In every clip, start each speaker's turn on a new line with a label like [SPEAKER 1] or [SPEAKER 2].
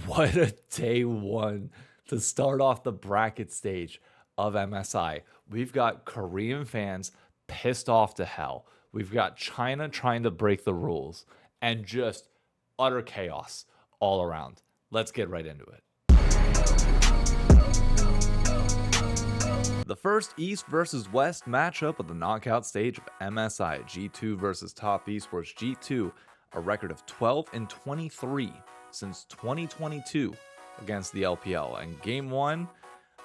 [SPEAKER 1] What a day one to start off the bracket stage of MSI. We've got Korean fans pissed off to hell. We've got China trying to break the rules and just utter chaos all around. Let's get right into it. The first East versus West matchup of the knockout stage of MSI, G2 versus Top Esports. G2, a record of 12-23 since 2022 against the LPL. And game one,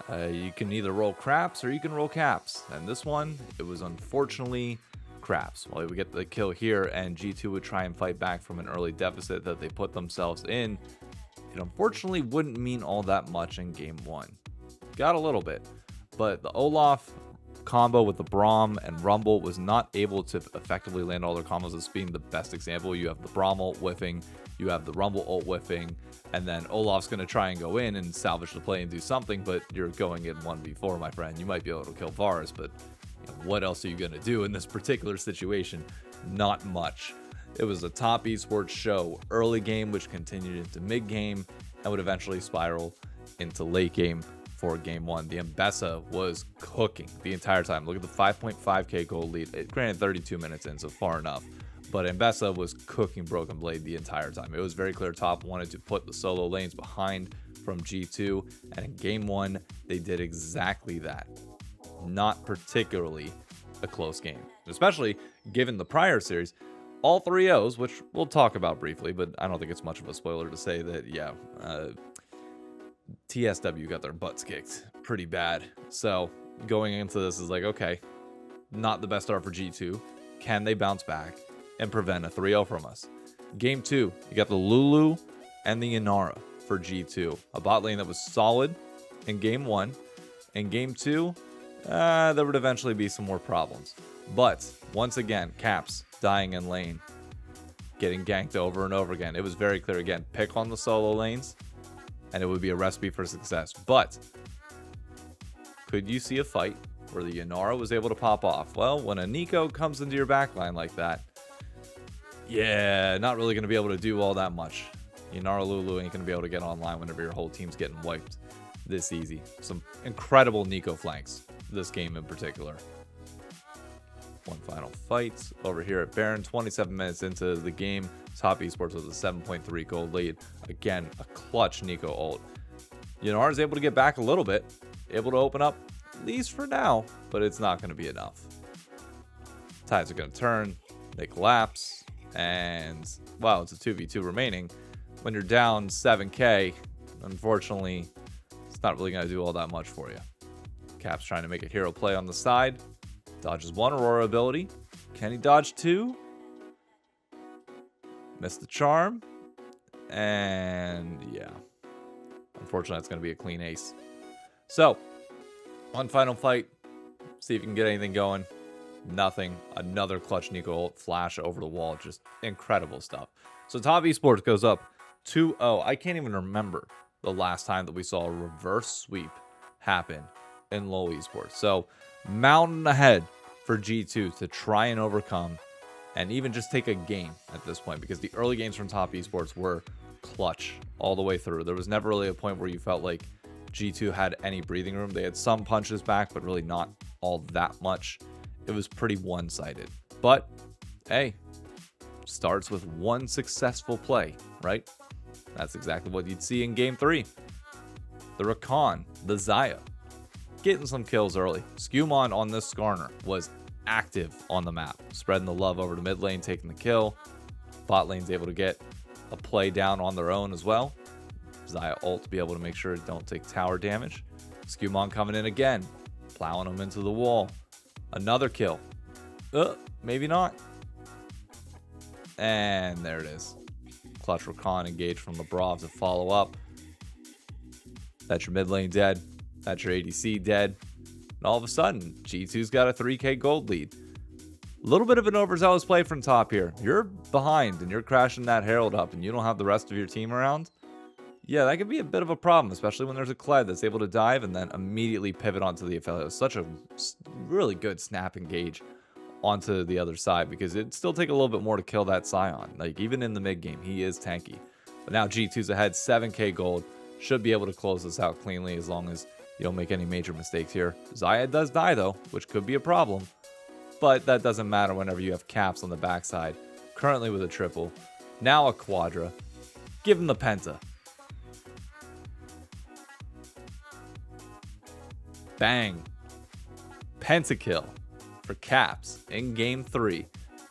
[SPEAKER 1] you can either roll craps or you can roll caps. And this one, it was unfortunately craps. Well, we get the kill here, and G2 would try and fight back from an early deficit that they put themselves in. It unfortunately wouldn't mean all that much in game one. Got a little bit. But the Olaf combo with the Braum and Rumble was not able to effectively land all their combos. This being the best example. You have the Braum ult whiffing, you have the Rumble ult whiffing, and then Olaf's going to try and go in and salvage the play and do something, but you're going in 1v4, my friend. You might be able to kill Varus, but what else are you going to do in this particular situation? Not much. It was a Top Esports show early game, which continued into mid game and would eventually spiral into late game. For game one, the Mbessa was cooking the entire time. Look at the 5.5k gold lead. Granted, 32 minutes in, so far enough. But Mbessa was cooking Broken Blade the entire time. It was very clear Top wanted to put the solo lanes behind from G2. And in game one, they did exactly that. Not particularly a close game. Especially given the prior series. All 3-0s, which we'll talk about briefly, but I don't think it's much of a spoiler to say that, yeah, TSW got their butts kicked pretty bad. So going into this is like, okay, not the best start for G2. Can they bounce back and prevent a 3-0 from us? Game two, you got the Lulu and the Inara for G2. A bot lane that was solid in game one. In game two, there would eventually be some more problems. But once again, Caps dying in lane, getting ganked over and over again. It was very clear again, pick on the solo lanes, and it would be a recipe for success. But could you see a fight where the Inara was able to pop off? Well, when a Nico comes into your backline like that, yeah, not really going to be able to do all that much. Inara Lulu ain't going to be able to get online whenever your whole team's getting wiped this easy. Some incredible Nico flanks this game in particular. One final fight over here at Baron. 27 minutes into the game, Top Esports with a 7.3 gold lead. Again, a clutch Nico ult. Yanar is able to get back a little bit, able to open up, at least for now, but it's not going to be enough. Tides are going to turn, they collapse, and wow, it's a 2v2 remaining. When you're down 7k, unfortunately, it's not really going to do all that much for you. Cap's trying to make a hero play on the side. Dodges one Aurora ability. Can he dodge two? Missed the charm. And yeah. Unfortunately, it's going to be a clean ace. So, one final fight. See if you can get anything going. Nothing. Another clutch Nico ult flash over the wall. Just incredible stuff. So, Top Esports goes up 2-0. I can't even remember the last time that we saw a reverse sweep happen in LoL Esports. So, mountain ahead for G2 to try and overcome and even just take a game at this point, because the early games from Top Esports were clutch all the way through. There was never really a point where you felt like G2 had any breathing room. They had some punches back, but really not all that much. It was pretty one-sided. But hey, starts with one successful play, right? That's exactly what you'd see in game three. The Rakan, the Xayah, getting some kills early. Skewmon on this Skarner was active on the map, spreading the love over to mid lane, taking the kill. Bot lane's able to get a play down on their own as well. Xayah ult to be able to make sure it don't take tower damage. Skewmon coming in again, plowing him into the wall. Another kill. Maybe not. And there it is. Clutch Rakan engaged from the Brav to follow up. That's your mid lane dead. That's your ADC dead. And all of a sudden, G2's got a 3k gold lead. A little bit of an overzealous play from Top here. You're behind and you're crashing that Herald up and you don't have the rest of your team around. Yeah, that could be a bit of a problem, especially when there's a Kled that's able to dive and then immediately pivot onto the affiliate. Such a really good snap engage onto the other side, because it'd still take a little bit more to kill that Scion. Like, even in the mid game, he is tanky. But now G2's ahead, 7k gold. Should be able to close this out cleanly as long as you don't make any major mistakes here. Zayed does die though, which could be a problem. But that doesn't matter whenever you have caps on the backside. Currently with a triple. Now a quadra. Give him the penta. Bang. Pentakill for caps in game 3.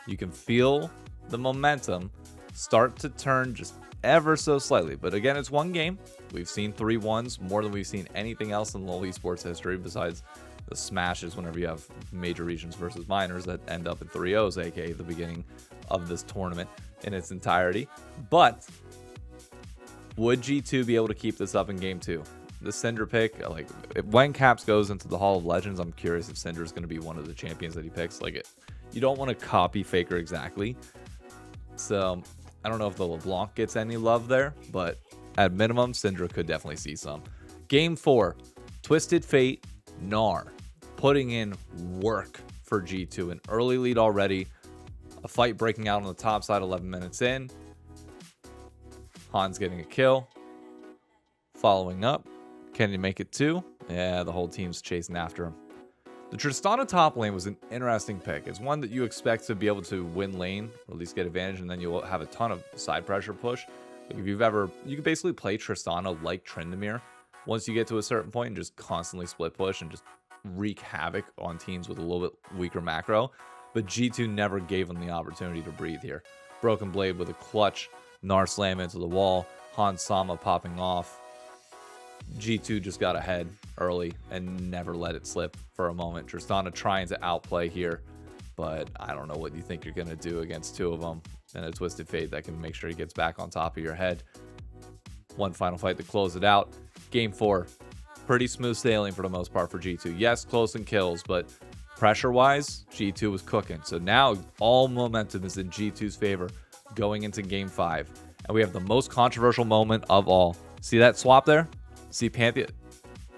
[SPEAKER 1] You can feel the momentum start to turn just ever so slightly. But again, it's one game. We've seen 3-1s more than we've seen anything else in LoL esports history besides the smashes whenever you have major regions versus minors that end up in 3-0s, aka the beginning of this tournament in its entirety. But would G2 be able to keep this up in game 2? The Syndra pick, like when Caps goes into the Hall of Legends, I'm curious if Syndra is going to be one of the champions that he picks. Like you don't want to copy Faker exactly. So I don't know if the LeBlanc gets any love there, but at minimum, Syndra could definitely see some. Game 4, Twisted Fate, Gnar, putting in work for G2. An early lead already. A fight breaking out on the top side 11 minutes in. Han's getting a kill. Following up. Can he make it 2? Yeah, the whole team's chasing after him. The Tristana top lane was an interesting pick. It's one that you expect to be able to win lane, or at least get advantage, and then you'll have a ton of side pressure push. Like if you can basically play Tristana like Tryndamere once you get to a certain point and just constantly split push and just wreak havoc on teams with a little bit weaker macro. But G2 never gave him the opportunity to breathe here. Broken Blade with a clutch, Gnar slam into the wall, Han Sama popping off. G2 just got ahead early and never let it slip for a moment. Tristana trying to outplay here, but I don't know what you think you're going to do against 2 of them and a Twisted Fate that can make sure he gets back on top of your head. One final fight to close it out. Game 4, pretty smooth sailing for the most part for G2. Yes, close in kills, but pressure-wise, G2 was cooking. So now all momentum is in G2's favor going into Game 5. And we have the most controversial moment of all. See that swap there? See Pantheon?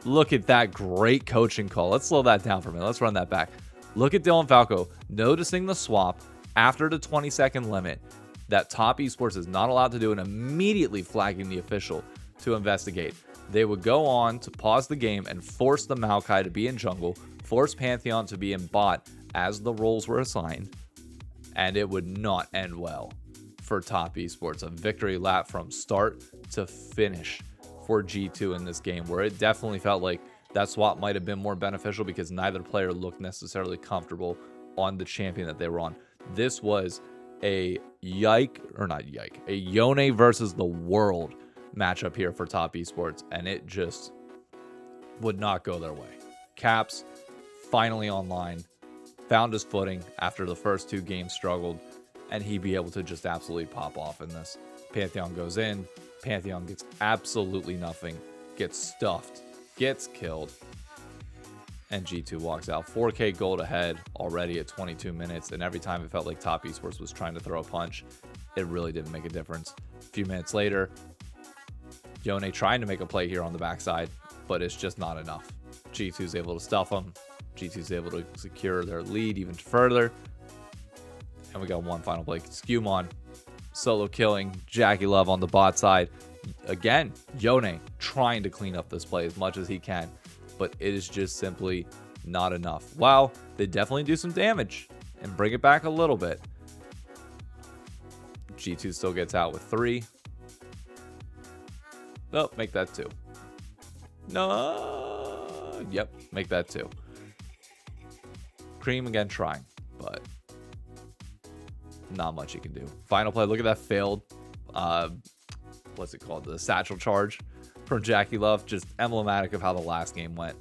[SPEAKER 1] Look at that great coaching call. Let's slow that down for a minute. Let's run that back. Look at Dylan Falco noticing the swap after the 20-second limit that Top Esports is not allowed to do and immediately flagging the official to investigate. They would go on to pause the game and force the Maokai to be in jungle, force Pantheon to be in bot as the roles were assigned, and it would not end well for Top Esports. A victory lap from start to finish for G2 in this game, where it definitely felt like that swap might have been more beneficial because neither player looked necessarily comfortable on the champion that they were on. This was a a Yone versus the world matchup here for Top Esports, and it just would not go their way. Caps finally online, found his footing after the first 2 games struggled, and he'd be able to just absolutely pop off in this. Pantheon goes in, Pantheon gets absolutely nothing, gets stuffed, gets killed, and G2 walks out. 4k gold ahead already at 22 minutes, and every time it felt like Top Esports was trying to throw a punch, it really didn't make a difference. A few minutes later, Yone trying to make a play here on the backside, but it's just not enough. G2's able to stuff them. G2's able to secure their lead even further. And we got one final play. Skewmon solo killing Jackie Love on the bot side. Again, Yone trying to clean up this play as much as he can, but it is just simply not enough. Wow, they definitely do some damage and bring it back a little bit. G2 still gets out with 3. Nope, make that 2. No, yep, make that 2. Cream again trying, but not much you can do. Final play, look at that failed, what's it called? The satchel charge from Jackie Love, just emblematic of how the last game went.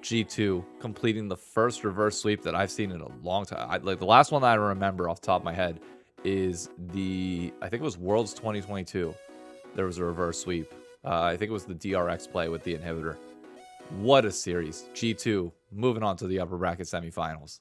[SPEAKER 1] G2 completing the first reverse sweep that I've seen in a long time. Like the last one that I remember off the top of my head is I think it was Worlds 2022. There was a reverse sweep. I think it was the DRX play with the inhibitor. What a series. G2 moving on to the upper bracket semifinals.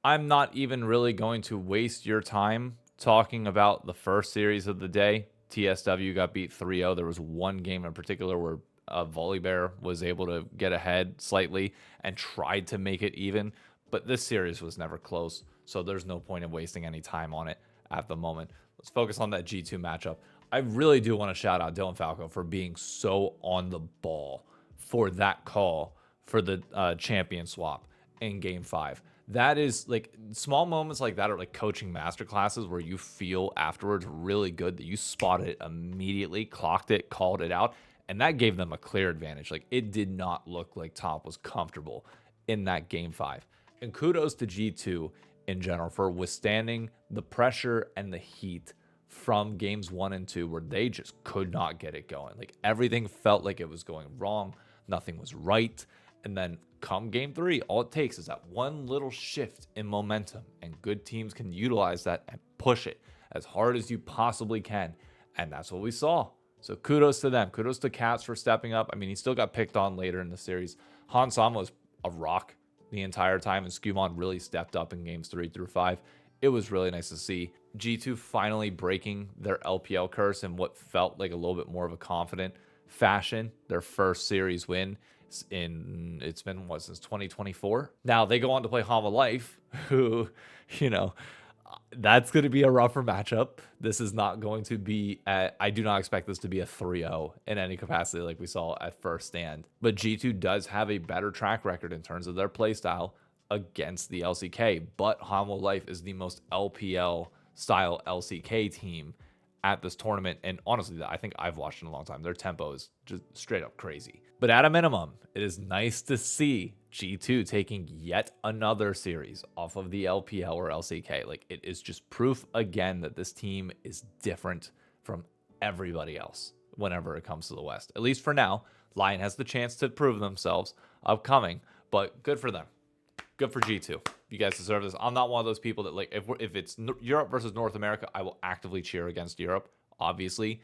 [SPEAKER 1] I'm not even really going to waste your time talking about the first series of the day. TSW got beat 3-0. There was one game in particular where Volibear was able to get ahead slightly and tried to make it even, but this series was never close, so there's no point in wasting any time on it at the moment. Let's focus on that G2 matchup. I really do want to shout out Dylan Falco for being so on the ball for that call for the champion swap in game 5. That is like small moments like that are like coaching masterclasses where you feel afterwards really good that you spotted it immediately, clocked it, called it out, and that gave them a clear advantage. Like it did not look like Top was comfortable in that game 5. And kudos to G2 in general for withstanding the pressure and the heat from games 1 and 2 where they just could not get it going. Like everything felt like it was going wrong. Nothing was right. And then come game 3, all it takes is that one little shift in momentum, and good teams can utilize that and push it as hard as you possibly can. And that's what we saw. So kudos to them. Kudos to Cats for stepping up. I mean, he still got picked on later in the series. Han Sama was a rock the entire time, and Skumon really stepped up in games 3 through 5. It was really nice to see G2 finally breaking their LPL curse in what felt like a little bit more of a confident fashion. Their first series win it's been since 2024. Now they go on to play Hama Life, who, that's going to be a rougher matchup. This is not going to be I do not expect this to be a 3-0 in any capacity like we saw at first stand. But G2 does have a better track record in terms of their play style against the LCK, but Hama Life is the most LPL style LCK team at this tournament, and honestly, I think I've watched in a long time. Their tempo is just straight up crazy. But at a minimum, it is nice to see G2 taking yet another series off of the LPL or LCK. Like, it is just proof again that this team is different from everybody else whenever it comes to the West. At least for now, Lion has the chance to prove themselves upcoming, but good for them. Good for G2. You guys deserve this. I'm not one of those people that, like, if it's Europe versus North America, I will actively cheer against Europe, obviously.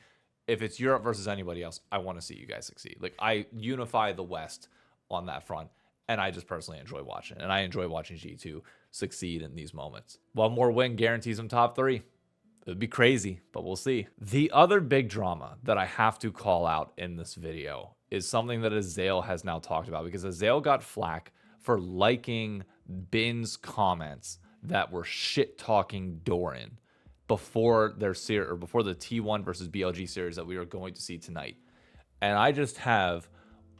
[SPEAKER 1] If it's Europe versus anybody else, I want to see you guys succeed. Like, I unify the West on that front, and I just personally enjoy watching. And I enjoy watching G2 succeed in these moments. One more win guarantees them top 3. It would be crazy, but we'll see. The other big drama that I have to call out in this video is something that Azael has now talked about, because Azael got flack for liking Bin's comments that were shit-talking Doran before their series, or before the T1 versus BLG series that we are going to see tonight. And I just have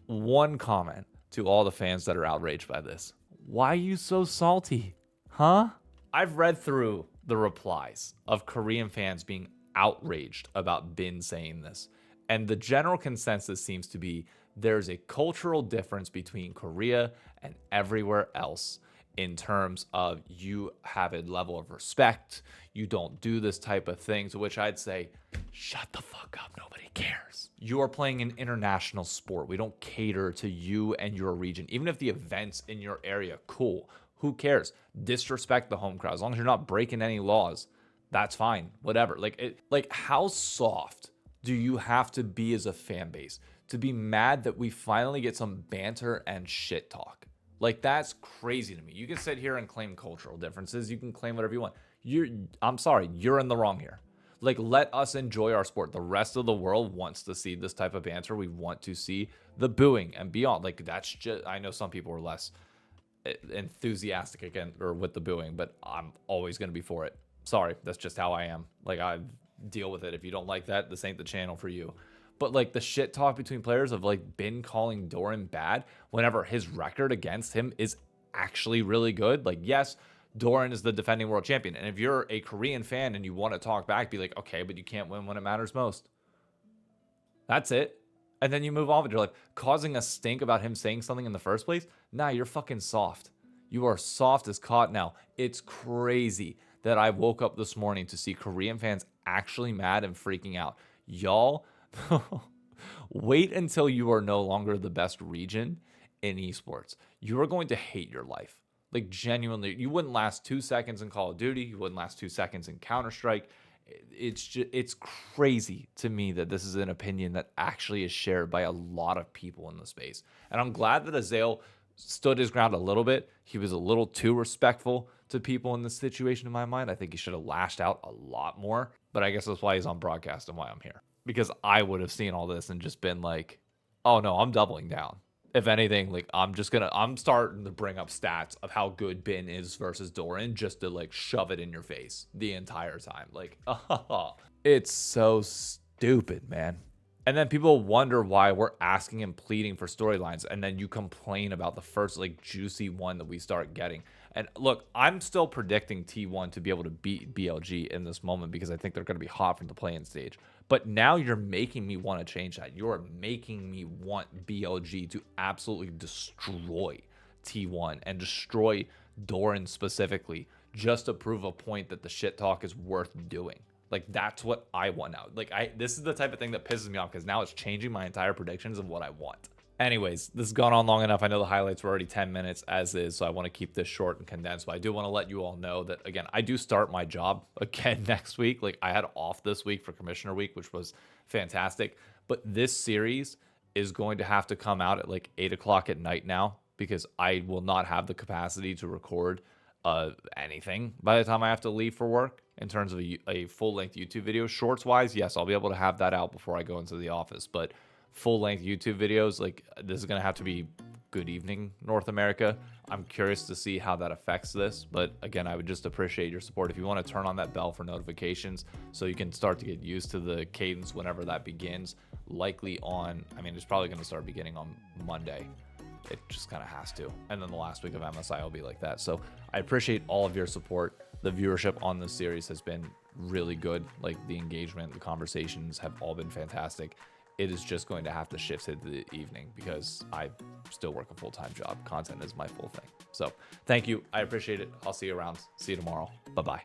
[SPEAKER 1] one comment to all the fans that are outraged by this. Why are you so salty? Huh? I've read through the replies of Korean fans being outraged about Bin saying this. And the general consensus seems to be there's a cultural difference between Korea and everywhere else in terms of you have a level of respect. You don't do this type of thing, to which I'd say, shut the fuck up. Nobody cares. You are playing an international sport. We don't cater to you and your region. Even if the events in your area, cool. Who cares? Disrespect the home crowd. As long as you're not breaking any laws, that's fine. Whatever. Like how soft do you have to be as a fan base to be mad that we finally get some banter and shit talk? Like, that's crazy to me. You can sit here and claim cultural differences. You can claim whatever you want. I'm sorry, you're in the wrong here. Like, let us enjoy our sport. The rest of the world wants to see this type of banter. We want to see the booing and beyond. Like, that's just, I know some people are less enthusiastic again or with the booing, but I'm always going to be for it. Sorry, that's just how I am. Like, I deal with it. If you don't like that, this ain't the channel for you. But, like, the shit talk between players of, like, Bin calling Doran bad whenever his record against him is actually really good. Like, yes, Doran is the defending world champion. And if you're a Korean fan and you want to talk back, be like, okay, but you can't win when it matters most. That's it. And then you move on with your life. Causing a stink about him saying something in the first place? Nah, you're fucking soft. You are soft as caught now. It's crazy that I woke up this morning to see Korean fans actually mad and freaking out. Y'all... wait until you are no longer the best region in esports. You are going to hate your life. Like, genuinely, you wouldn't last 2 seconds in Call of Duty. You wouldn't last 2 seconds in Counter-Strike. It's crazy to me that this is an opinion that actually is shared by a lot of people in the space. And I'm glad that Azael stood his ground a little bit. He was a little too respectful to people in this situation in my mind. I think he should have lashed out a lot more. But I guess that's why he's on broadcast and why I'm here. Because I would have seen all this and just been like, oh no, I'm doubling down. If anything, like I'm starting to bring up stats of how good Bin is versus Doran just to like shove it in your face the entire time. Like, it's so stupid, man. And then people wonder why we're asking and pleading for storylines, and then you complain about the first like juicy one that we start getting. And look, I'm still predicting T1 to be able to beat BLG in this moment because I think they're going to be hot from the play-in stage. But now you're making me want to change that. You're making me want BLG to absolutely destroy T1 and destroy Doran specifically, just to prove a point that the shit talk is worth doing. Like, that's what I want now. Like, this is the type of thing that pisses me off because now it's changing my entire predictions of what I want. Anyways, this has gone on long enough. I know the highlights were already 10 minutes as is, so I want to keep this short and condensed. But I do want to let you all know that, again, I do start my job again next week. Like, I had off this week for Commissioner Week, which was fantastic. But this series is going to have to come out at like 8 o'clock at night now because I will not have the capacity to record anything by the time I have to leave for work in terms of a full-length YouTube video. Shorts-wise, yes, I'll be able to have that out before I go into the office, but full-length YouTube videos, like, this is going to have to be good evening, North America. I'm curious to see how that affects this, but again, I would just appreciate your support. If you want to turn on that bell for notifications so you can start to get used to the cadence whenever that begins, likely on, I mean, it's probably going to start beginning on Monday. It just kind of has to. And then the last week of MSI will be like that. So I appreciate all of your support. The viewership on this series has been really good. Like, the engagement, the conversations have all been fantastic. It is just going to have to shift to the evening because I still work a full-time job. Content is my full thing. So thank you. I appreciate it. I'll see you around. See you tomorrow. Bye-bye.